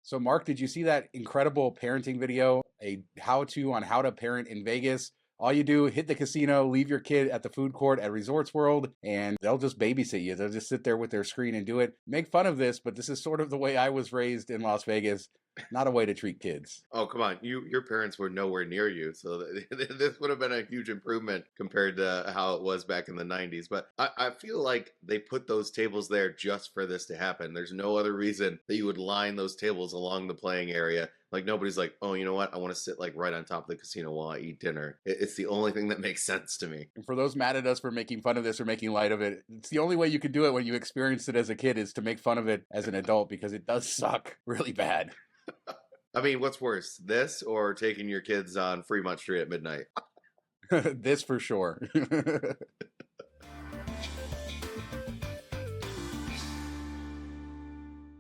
So, Mark, did you see that incredible parenting video? A how-to on how to parent in Vegas. All you do, hit the casino, leave your kid at the food court at Resorts World, and they'll just babysit you. They'll just sit there with their screen and do it. Make fun of this, but this is sort of the way I was raised in Las Vegas. Not a way to treat kids. Oh, come on. Your parents were nowhere near you, so this would have been a huge improvement compared to how it was back in the 90s. But I feel like they put those tables there just for this to happen. There's no other reason that you would line those tables along the playing area. Like nobody's like, oh, you know what? I want to sit like right on top of the casino while I eat dinner. It's the only thing that makes sense to me. And for those mad at us for making fun of this or making light of it, it's the only way you could do it when you experienced it as a kid is to make fun of it as an adult because it does suck really bad. I mean, what's worse, this or taking your kids on Fremont Street at midnight? This for sure.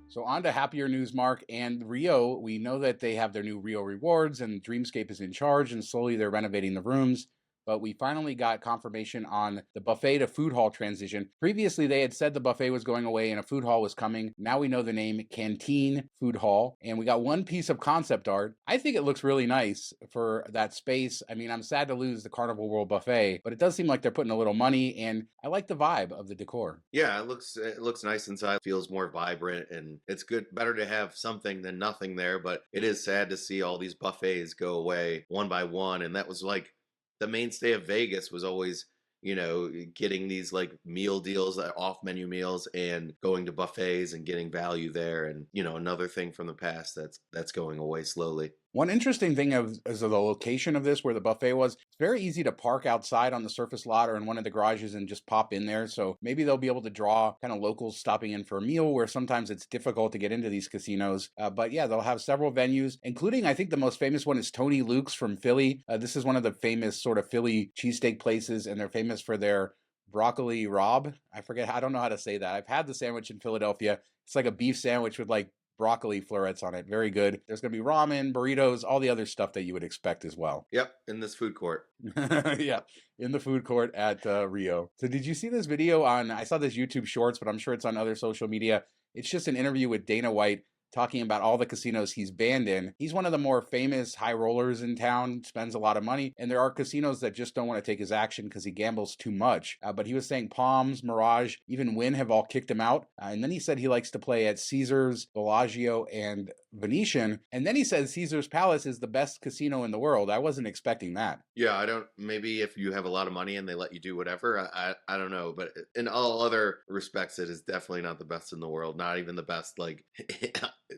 So on to happier news, Mark. And Rio, we know that they have their new Rio Rewards and Dreamscape is in charge and slowly they're renovating the rooms. But we finally got confirmation on the buffet to food hall transition. Previously, they had said the buffet was going away and a food hall was coming. Now we know the name Canteen Food Hall. And we got one piece of concept art. I think it looks really nice for that space. I mean, I'm sad to lose the Carnival World Buffet, but it does seem like they're putting a little money and I like the vibe of the decor. Yeah, it looks nice inside. Feels more vibrant, and it's good. Better to have something than nothing there. But it is sad to see all these buffets go away one by one, and that was like the mainstay of Vegas was always, getting these like meal deals, off menu meals, and going to buffets and getting value there. And another thing from the past that's going away slowly. One interesting thing is the location of this, where the buffet was. It's very easy to park outside on the surface lot or in one of the garages and just pop in there. So maybe they'll be able to draw kind of locals stopping in for a meal where sometimes it's difficult to get into these casinos. But yeah, they'll have several venues, including I think the most famous one is Tony Luke's from Philly. This is one of the famous sort of Philly cheesesteak places, and they're famous for their broccoli rabe. I don't know how to say that. I've had the sandwich in Philadelphia. It's like a beef sandwich with like broccoli florets on it. Very good. There's going to be ramen, burritos, all the other stuff that you would expect as well. Yep, in this food court. Yeah, in the food court at Rio. So did you see this video I saw this YouTube Shorts, but I'm sure it's on other social media. It's just an interview with Dana White talking about all the casinos he's banned in. He's one of the more famous high rollers in town, spends a lot of money, and there are casinos that just don't want to take his action because he gambles too much. But he was saying Palms, Mirage, even Wynn have all kicked him out. And then he said he likes to play at Caesars, Bellagio, and Venetian. And then he said Caesars Palace is the best casino in the world. I wasn't expecting that. Yeah, maybe if you have a lot of money and they let you do whatever, I don't know. But in all other respects, it is definitely not the best in the world. Not even the best, like,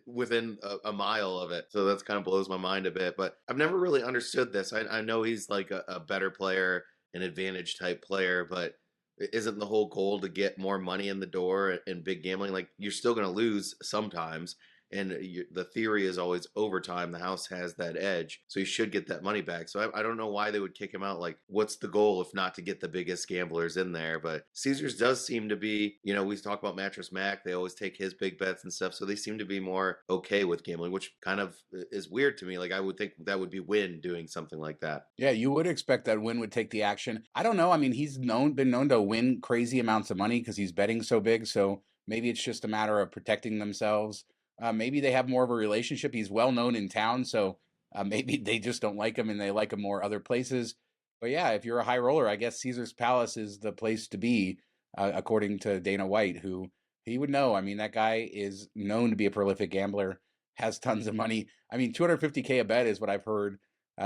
within a mile of it. So that's kind of blows my mind a bit. But I've never really understood this. I know he's like a better player, an advantage type player, but isn't the whole goal to get more money in the door in big gambling? Like, you're still going to lose sometimes. And the theory is always overtime. The house has that edge, so you should get that money back. So I don't know why they would kick him out. Like, what's the goal if not to get the biggest gamblers in there? But Caesars does seem to be, we talk about Mattress Mac. They always take his big bets and stuff. So they seem to be more okay with gambling, which kind of is weird to me. Like, I would think that would be Wynn doing something like that. Yeah, you would expect that Wynn would take the action. I don't know. I mean, he's been known to win crazy amounts of money because he's betting so big. So maybe it's just a matter of protecting themselves. Maybe they have more of a relationship. He's well known in town, so maybe they just don't like him and they like him more other places. But yeah, if you're a high roller, I guess Caesar's Palace is the place to be, according to Dana White, who he would know. I mean, that guy is known to be a prolific gambler, has tons of money. I mean, $250K a bet is what I've heard.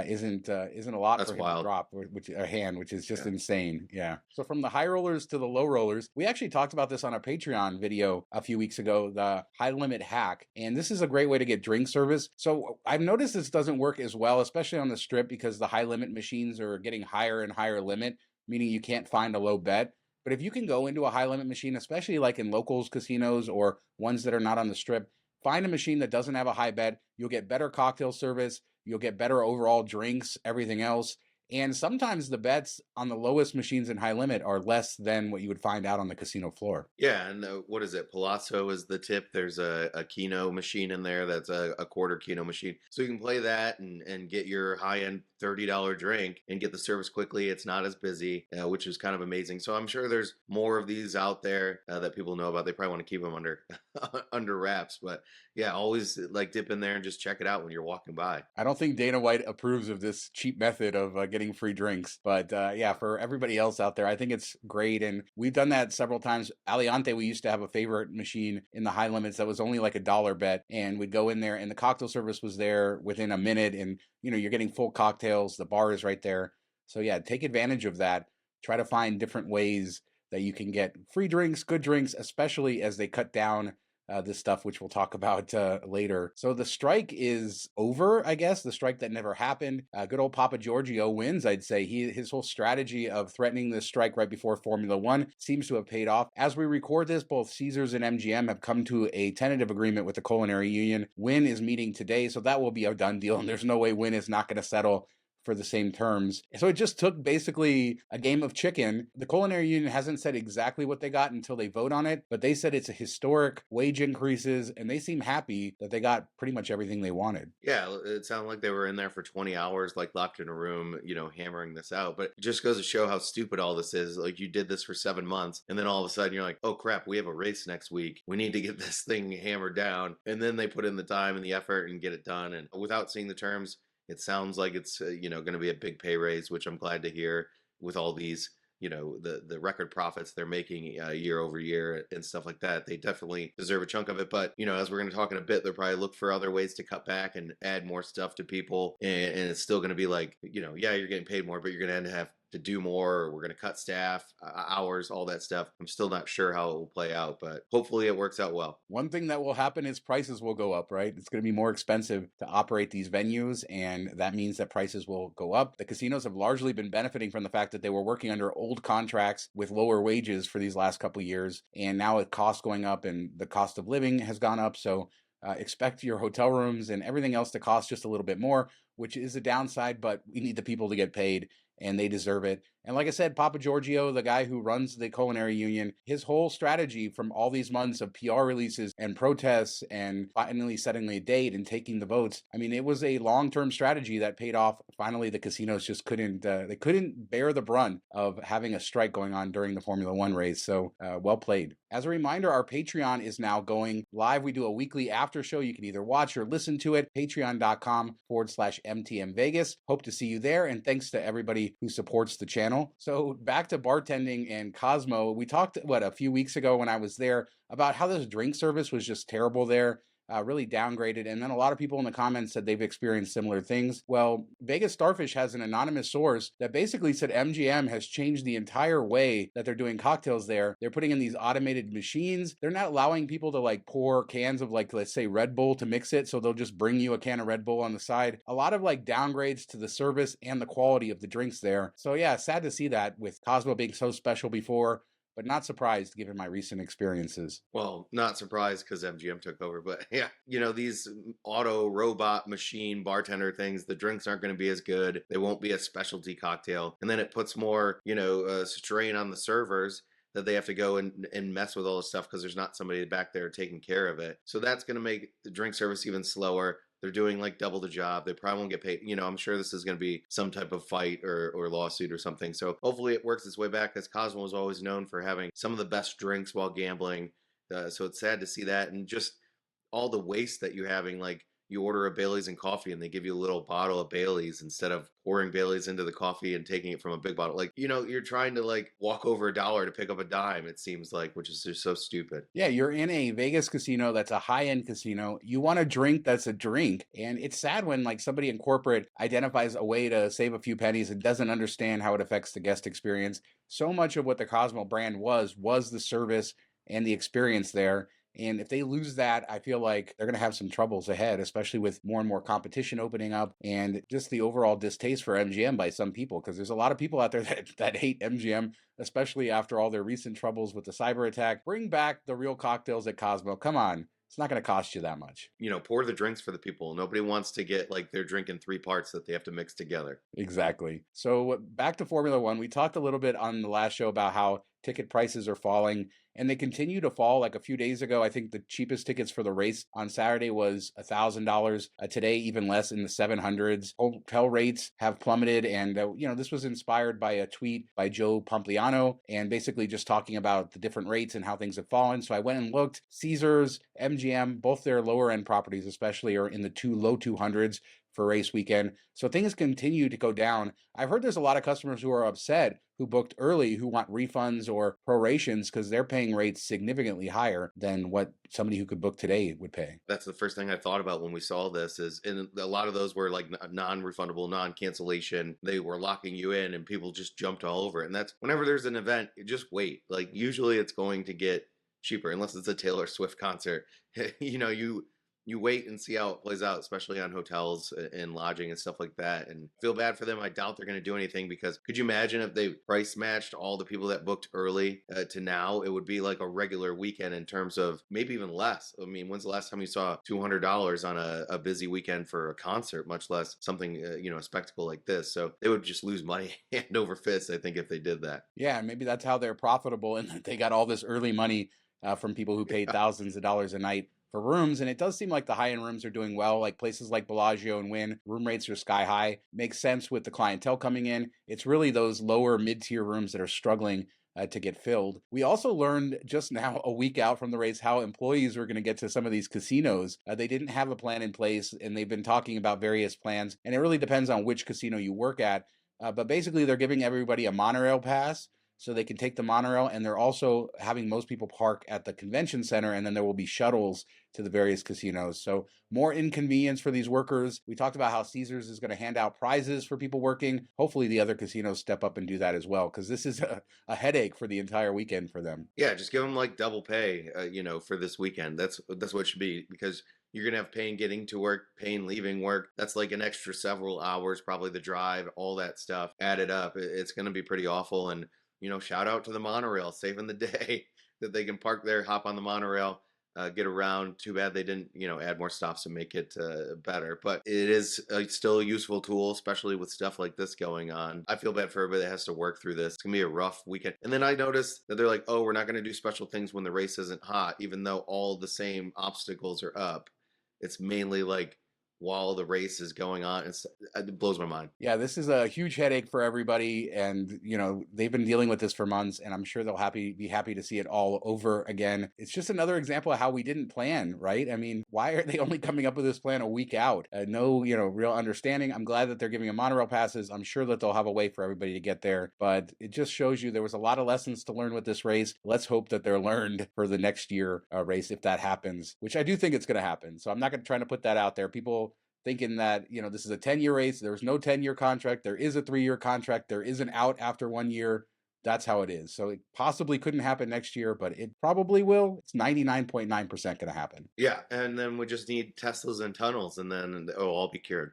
Isn't a lot That's for him wild. to drop, which is just insane. Yeah. So from the high rollers to the low rollers, we actually talked about this on a Patreon video a few weeks ago, the high limit hack. And this is a great way to get drink service. So I've noticed this doesn't work as well, especially on the strip, because the high limit machines are getting higher and higher limit, meaning you can't find a low bet. But if you can go into a high limit machine, especially like in locals casinos or ones that are not on the strip, find a machine that doesn't have a high bet. You'll get better cocktail service. You'll get better overall drinks, everything else. And sometimes the bets on the lowest machines in high limit are less than what you would find out on the casino floor. Yeah, and what is it? Palazzo is the tip. There's a Keno machine in there that's a quarter Keno machine. So you can play that and get your high end $30 drink and get the service quickly. It's not as busy, which is kind of amazing. So I'm sure there's more of these out there that people know about. They probably want to keep them under under wraps, but yeah, always like dip in there and just check it out when you're walking by. I don't think Dana White approves of this cheap method of getting free drinks, but yeah, for everybody else out there, I think it's great. And we've done that several times. Aliante, we used to have a favorite machine in the high limits that was only like $1 bet, and we'd go in there, and the cocktail service was there within a minute, and you're getting full cocktails. The bar is right there, so yeah, take advantage of that. Try to find different ways that you can get free drinks, good drinks, especially as they cut down this stuff, which we'll talk about later. So the strike is over, I guess, the strike that never happened. Good old Papa Giorgio wins, I'd say. His whole strategy of threatening the strike right before Formula One seems to have paid off. As we record this, both Caesars and MGM have come to a tentative agreement with the Culinary Union. Wynn is meeting today, so that will be a done deal, and there's no way Wynn is not going to settle for the same terms. So it just took basically a game of chicken. The Culinary Union hasn't said exactly what they got until they vote on it, but they said it's a historic wage increases, and they seem happy that they got pretty much everything they wanted. Yeah, it sounded like they were in there for 20 hours, like locked in a room, hammering this out. But it just goes to show how stupid all this is. Like you did this for 7 months, and then all of a sudden you're like, oh crap, we have a race next week. We need to get this thing hammered down. And then they put in the time and the effort and get it done. And without seeing the terms, it sounds like it's going to be a big pay raise, which I'm glad to hear with all these the record profits they're making year over year and stuff like that. They definitely deserve a chunk of it. But as we're going to talk in a bit, they'll probably look for other ways to cut back and add more stuff to people, and it's still going to be like yeah, you're getting paid more, but you're going to have to do more, or we're going to cut staff hours, all that stuff. I'm still not sure how it will play out, but hopefully it works out well. One thing that will happen is prices will go up, right? It's going to be more expensive to operate these venues, and that means that prices will go up. The casinos have largely been benefiting from the fact that they were working under old contracts with lower wages for these last couple of years, and now with costs going up and the cost of living has gone up, so expect your hotel rooms and everything else to cost just a little bit more, which is a downside, but we need the people to get paid, and they deserve it. And like I said, Papa Giorgio, the guy who runs the Culinary Union, his whole strategy from all these months of PR releases and protests and finally setting a date and taking the votes, I mean, it was a long-term strategy that paid off. Finally, the casinos just couldn't bear the brunt of having a strike going on during the Formula One race. So well played. As a reminder, our Patreon is now going live. We do a weekly after show. You can either watch or listen to it. Patreon.com/MTM Vegas. Hope to see you there. And thanks to everybody who supports the channel. So back to bartending and Cosmo. We talked, a few weeks ago when I was there about how this drink service was just terrible there. Really downgraded. And then a lot of people in the comments said they've experienced similar things. Well, Vegas Starfish has an anonymous source that basically said MGM has changed the entire way that they're doing cocktails there. They're putting in these automated machines. They're not allowing people to pour cans of let's say Red Bull to mix it. So they'll just bring you a can of Red Bull on the side. A lot of downgrades to the service and the quality of the drinks there. So yeah, sad to see that with Cosmo being so special before, but not surprised given my recent experiences. Well, not surprised because MGM took over, but yeah, these auto robot machine bartender things, the drinks aren't going to be as good. They won't be a specialty cocktail. And then it puts more, strain on the servers that they have to go and mess with all this stuff because there's not somebody back there taking care of it. So that's going to make the drink service even slower. They're doing double the job. They probably won't get paid. I'm sure this is going to be some type of fight or lawsuit or something. So hopefully it works its way back, as Cosmo was always known for having some of the best drinks while gambling. So it's sad to see that. And just all the waste that you're having, you order a Bailey's and coffee and they give you a little bottle of Bailey's instead of pouring Bailey's into the coffee and taking it from a big bottle. You're trying to walk over $1 to pick up a dime, it seems which is just so stupid. Yeah, you're in a Vegas casino that's a high-end casino. You want a drink that's a drink. And it's sad when somebody in corporate identifies a way to save a few pennies and doesn't understand how it affects the guest experience. So much of what the Cosmo brand was the service and the experience there. And if they lose that, I feel like they're going to have some troubles ahead, especially with more and more competition opening up and just the overall distaste for MGM by some people, because there's a lot of people out there that hate MGM, especially after all their recent troubles with the cyber attack. Bring back the real cocktails at Cosmo. Come on. it's not going to cost you that much. Pour the drinks for the people. Nobody wants to get like their drink in three parts that they have to mix together. Exactly. So back to Formula One, we talked a little bit on the last show about how ticket prices are falling, and they continue to fall. Like a few days ago, I think the cheapest tickets for the race on Saturday was $1,000. Today, even less, in the 700s. Hotel rates have plummeted, and this was inspired by a tweet by Joe Pompliano, and basically just talking about the different rates and how things have fallen. So I went and looked. Caesars, MGM, both their lower end properties, especially, are in the low 200s for race weekend. So things continue to go down. I've heard there's a lot of customers who are upset who booked early who want refunds or prorations because they're paying rates significantly higher than what somebody who could book today would pay. That's the first thing I thought about when we saw this and a lot of those were like non-refundable, non-cancellation. They were locking you in and people just jumped all over it. And that's whenever there's an event, just wait. Like usually it's going to get cheaper unless it's a Taylor Swift concert. You wait and see how it plays out, especially on hotels and lodging and stuff like that. And feel bad for them. I doubt they're going to do anything because could you imagine if they price matched all the people that booked early to now? It would be like a regular weekend in terms of maybe even less. I mean, when's the last time you saw $200 on a busy weekend for a concert, much less something, a spectacle like this? So they would just lose money hand over fist, I think, if they did that. Yeah, maybe that's how they're profitable and they got all this early money from people who paid thousands of dollars a night for rooms. And it does seem like the high-end rooms are doing well, like places like Bellagio and Wynn. Room rates are sky high. Makes sense with the clientele coming in. It's really those lower mid-tier rooms that are struggling to get filled. We also learned just now, a week out from the race, how employees were going to get to some of these casinos. They didn't have a plan in place, and they've been talking about various plans. And it really depends on which casino you work at. But basically, they're giving everybody a monorail pass so they can take the monorail, and they're also having most people park at the convention center, and then there will be shuttles to the various casinos. So more inconvenience for these workers. We talked about how Caesars is going to hand out prizes for people working. Hopefully the other casinos step up and do that as well, because this is a headache for the entire weekend for them. Yeah, just give them like double pay, for this weekend. That's what it should be, because you're going to have pain getting to work, pain leaving work. That's like an extra several hours, probably the drive, all that stuff added up. It's going to be pretty awful. And shout out to the monorail, saving the day that they can park there, hop on the monorail, get around. Too bad they didn't, add more stops and make it better. But it is still a useful tool, especially with stuff like this going on. I feel bad for everybody that has to work through this. It's going to be a rough weekend. And then I noticed that they're like, oh, we're not going to do special things when the race isn't hot, even though all the same obstacles are up. It's mainly like while the race is going on. It blows my mind. Yeah, this is a huge headache for everybody, and they've been dealing with this for months, and I'm sure they'll be happy to see it all over again. It's just another example of how we didn't plan, right? I mean, why are they only coming up with this plan a week out? No, real understanding. I'm glad that they're giving them monorail passes. I'm sure that they'll have a way for everybody to get there, but it just shows you there was a lot of lessons to learn with this race. Let's hope that they're learned for the next year race if that happens, which I do think it's going to happen. So I'm not going to try to put that out there. People thinking that, this is a 10-year race. There's no 10-year contract. There is a 3-year contract. There is an out after 1 year. That's how it is. So it possibly couldn't happen next year, but it probably will. It's 99.9% going to happen. Yeah, and then we just need Teslas and tunnels, and then I'll be cured.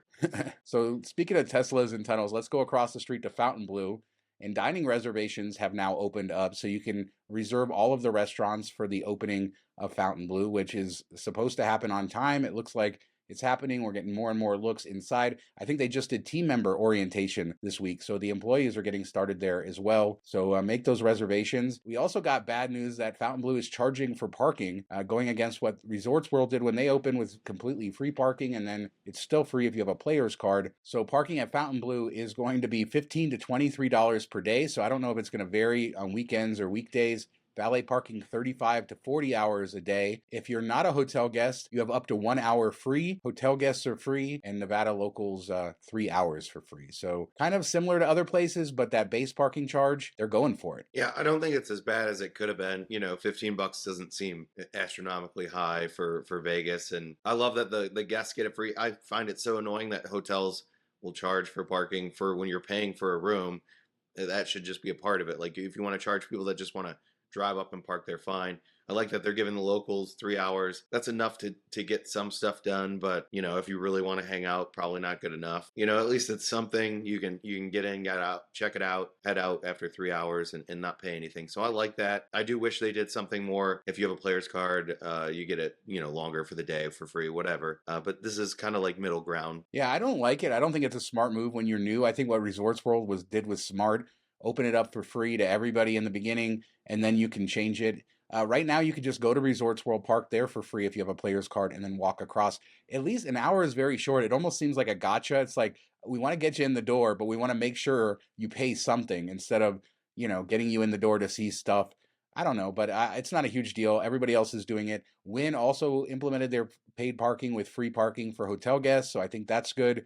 So speaking of Teslas and tunnels, let's go across the street to Fontainebleau. And dining reservations have now opened up, so you can reserve all of the restaurants for the opening of Fontainebleau, which is supposed to happen on time. It looks like it's happening. We're getting more and more looks inside. I think they just did team member orientation this week, so the employees are getting started there as well. So make those reservations. We also got bad news that Fontainebleau is charging for parking, going against what Resorts World did when they opened with completely free parking, and then it's still free if you have a player's card. So parking at Fontainebleau is going to be $15 to $23 per day. So I don't know if it's going to vary on weekends or weekdays. Valet parking 35 to 40 hours a day. If you're not a hotel guest, you have up to 1 hour free. Hotel guests are free, and Nevada locals 3 hours for free. So kind of similar to other places, but that base parking charge, they're going for it. Yeah, I don't think it's as bad as it could have been. $15 doesn't seem astronomically high for Vegas. And I love that the guests get it free. I find it so annoying that hotels will charge for parking for when you're paying for a room. That should just be a part of it. Like if you want to charge people that just want to drive up and park there fine. I like that they're giving the locals 3 hours. That's enough to get some stuff done, but if you really want to hang out, probably not good enough. At least it's something you can get in, get out, check it out, head out after 3 hours and not pay anything. So I like that. I do wish they did something more. If you have a player's card, you get it, longer for the day for free, whatever. But this is kind of like middle ground. Yeah, I don't like it. I don't think it's a smart move when you're new. I think what Resorts World did was smart. Open it up for free to everybody in the beginning, and then you can change it. Right now, you could just go to Resorts World, park there for free if you have a player's card, and then walk across. At least an hour is very short. It almost seems like a gotcha. It's like, we want to get you in the door, but we want to make sure you pay something instead of, getting you in the door to see stuff. I don't know, but it's not a huge deal. Everybody else is doing it. Wynn also implemented their paid parking with free parking for hotel guests, so I think that's good.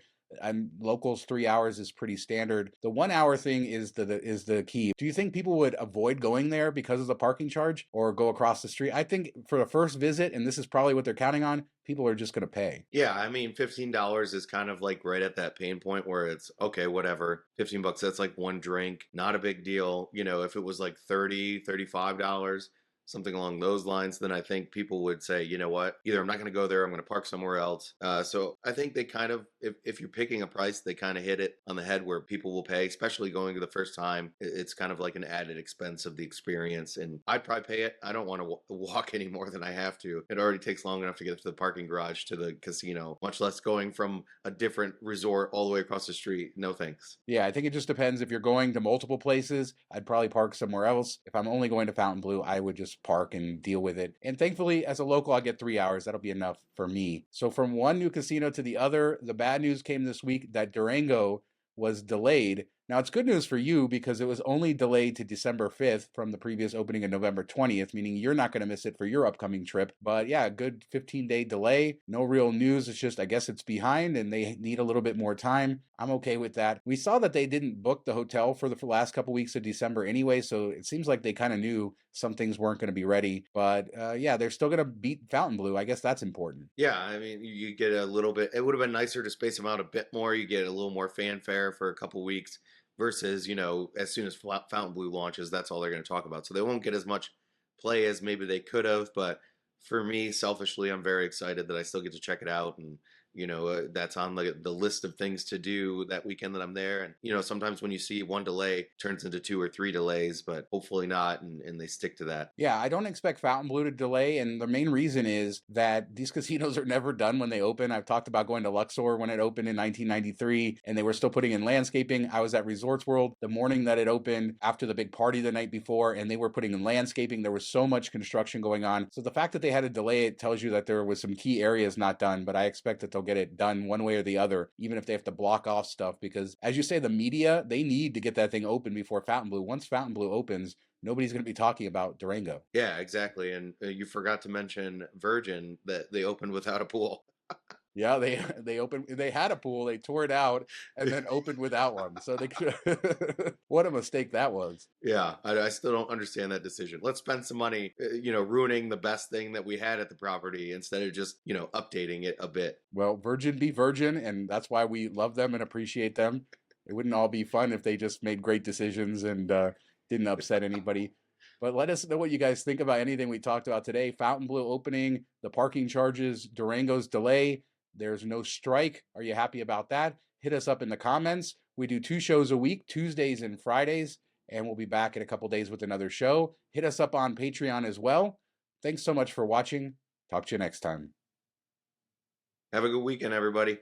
Locals 3 hours is pretty standard. The 1 hour thing is the key. Do you think people would avoid going there because of the parking charge or go across the street? I think for the first visit, and this is probably what they're counting on, people are just going to pay. Yeah, I mean, $15 is kind of like right at that pain point where it's okay, whatever. $15, that's like one drink, not a big deal. If it was like $35, something along those lines, then I think people would say, you know what, either I'm not going to go there, I'm going to park somewhere else. So I think they kind of, if you're picking a price, they kind of hit it on the head where people will pay, especially going to the first time. It's kind of like an added expense of the experience, and I'd probably pay it. I don't want to walk any more than I have to. It already takes long enough to get to the parking garage to the casino, much less going from a different resort all the way across the street. No thanks. Yeah, I think it just depends. If you're going to multiple places, I'd probably park somewhere else. If I'm only going to Fontainebleau, I would just park and deal with it. And thankfully, as a local, I'll get 3 hours. That'll be enough for me. So from one new casino to the other, the bad news came this week that Durango was delayed. Now, it's good news for you because it was only delayed to December 5th from the previous opening of November 20th, meaning you're not going to miss it for your upcoming trip. But yeah, a good 15-day delay. No real news. It's just, I guess it's behind and they need a little bit more time. I'm okay with that. We saw that they didn't book the hotel for the last couple weeks of December anyway, so it seems like they kind of knew some things weren't going to be ready. But yeah, they're still going to beat Fontainebleau. I guess that's important. Yeah, I mean, you get a little bit, it would have been nicer to space them out a bit more. You get a little more fanfare for a couple weeks versus, as soon as Fontainebleau launches, that's all they're going to talk about. So they won't get as much play as maybe they could have. But for me, selfishly, I'm very excited that I still get to check it out. And, that's on the list of things to do that weekend that I'm there. And, sometimes when you see one delay turns into 2 or 3 delays, but hopefully not. And they stick to that. Yeah, I don't expect Fontainebleau to delay. And the main reason is that these casinos are never done when they open. I've talked about going to Luxor when it opened in 1993, and they were still putting in landscaping. I was at Resorts World the morning that it opened after the big party the night before, and they were putting in landscaping. There was so much construction going on. So the fact that they had to delay it tells you that there was some key areas not done, but I expect that they'll get it done one way or the other, even if they have to block off stuff, because as you say, the media, they need to get that thing open before Fontainebleau. Once Fontainebleau opens, nobody's going to be talking about Durango. Yeah, exactly. And you forgot to mention Virgin, that they opened without a pool. Yeah, they opened. They had a pool. They tore it out and then opened without one. So they what a mistake that was. Yeah, I still don't understand that decision. Let's spend some money, ruining the best thing that we had at the property instead of just, updating it a bit. Well, Virgin be Virgin, and that's why we love them and appreciate them. It wouldn't all be fun if they just made great decisions and didn't upset anybody. But let us know what you guys think about anything we talked about today. Fontainebleau opening, the parking charges, Durango's delay. There's no strike. Are you happy about that? Hit us up in the comments. We do 2 shows a week, Tuesdays and Fridays, and we'll be back in a couple days with another show. Hit us up on Patreon as well. Thanks so much for watching. Talk to you next time. Have a good weekend, everybody.